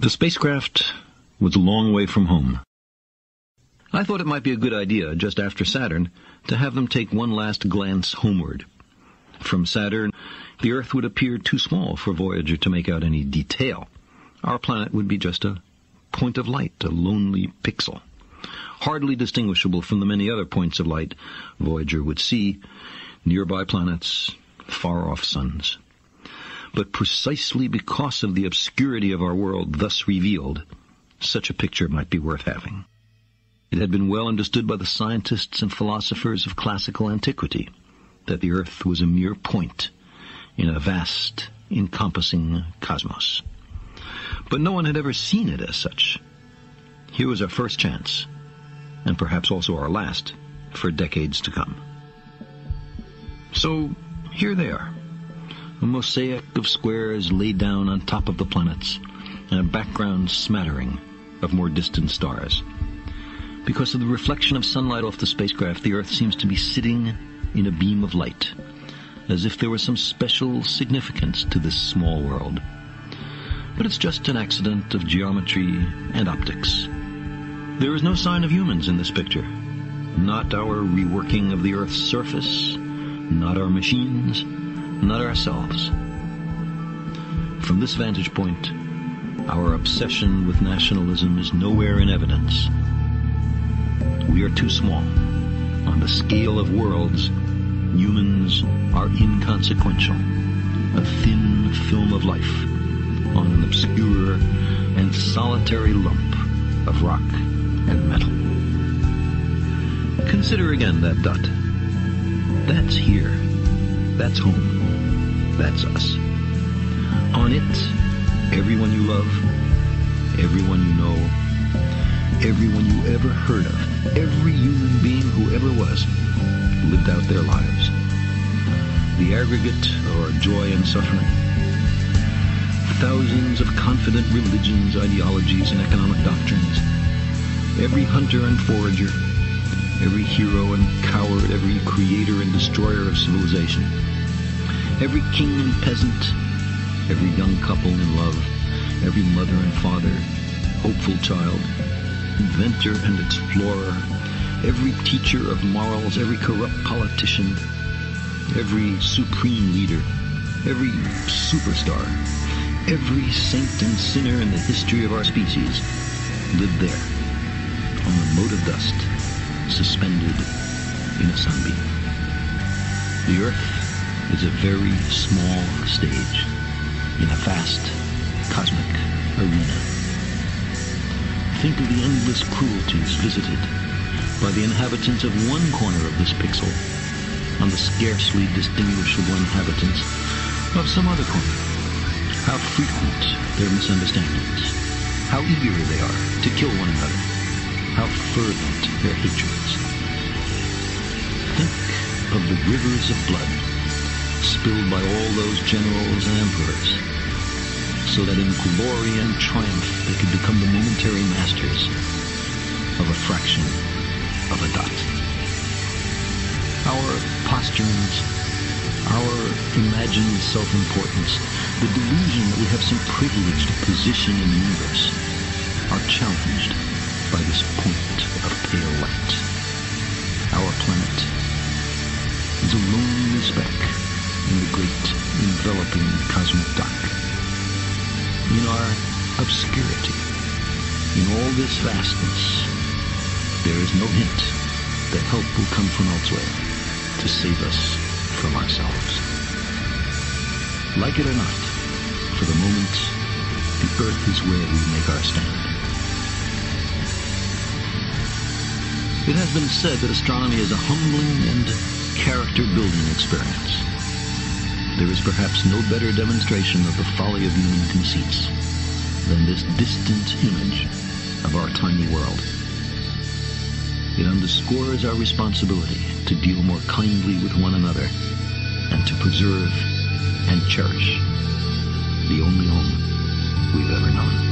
The spacecraft was a long way from home. I thought it might be a good idea, just after Saturn, to have them take one last glance homeward. From Saturn, the Earth would appear too small for Voyager to make out any detail. Our planet would be just a point of light, a lonely pixel, hardly distinguishable from the many other points of light Voyager would see, nearby planets, far-off suns. But precisely because of the obscurity of our world thus revealed, such a picture might be worth having. It had been well understood by the scientists and philosophers of classical antiquity that the Earth was a mere point in a vast, encompassing cosmos. But no one had ever seen it as such. Here was our first chance, and perhaps also our last, for decades to come. So, here they are, a mosaic of squares laid down on top of the planets, and a background smattering of more distant stars. Because of the reflection of sunlight off the spacecraft, the Earth seems to be sitting in a beam of light, as if there was some special significance to this small world. But it's just an accident of geometry and optics. There is no sign of humans in this picture. Not our reworking of the Earth's surface, not our machines, not ourselves. From this vantage point, our obsession with nationalism is nowhere in evidence. We are too small. On the scale of worlds, humans are inconsequential, a thin film of life on an obscure and solitary lump of rock and metal. Consider again that dot. That's here. That's home. That's us. On it, everyone you love, everyone you know, everyone you ever heard of, every human being who ever was, lived out their lives. The aggregate of our joy and suffering. Thousands of confident religions, ideologies, and economic doctrines. Every hunter and forager, every hero and coward, every creator and destroyer of civilization. Every king and peasant, every young couple in love, every mother and father, hopeful child, inventor and explorer, every teacher of morals, every corrupt politician, every supreme leader, every superstar, every saint and sinner in the history of our species lived there, on a mote of dust, suspended in a sunbeam. The Earth is a very small stage in a vast cosmic arena. Think of the endless cruelties visited by the inhabitants of one corner of this pixel on the scarcely distinguishable inhabitants of some other corner. How frequent their misunderstandings, how eager they are to kill one another, how fervent their hatreds. Think of the rivers of blood spilled by all those generals and emperors, so that in glory and triumph they could become the momentary masters of a fraction of a dot. Our posturings, our imagined self-importance, the delusion that we have some privileged position in the universe, are challenged by this point of pale light. Our planet is a lonely speck in the great enveloping cosmic dark. In our obscurity, in all this vastness, there is no hint that help will come from elsewhere to save us from ourselves. Like it or not, for the moment, the Earth is where we make our stand. It has been said that astronomy is a humbling and character-building experience. There is perhaps no better demonstration of the folly of human conceits than this distant image of our tiny world. It underscores our responsibility to deal more kindly with one another and to preserve and cherish the only home we've ever known.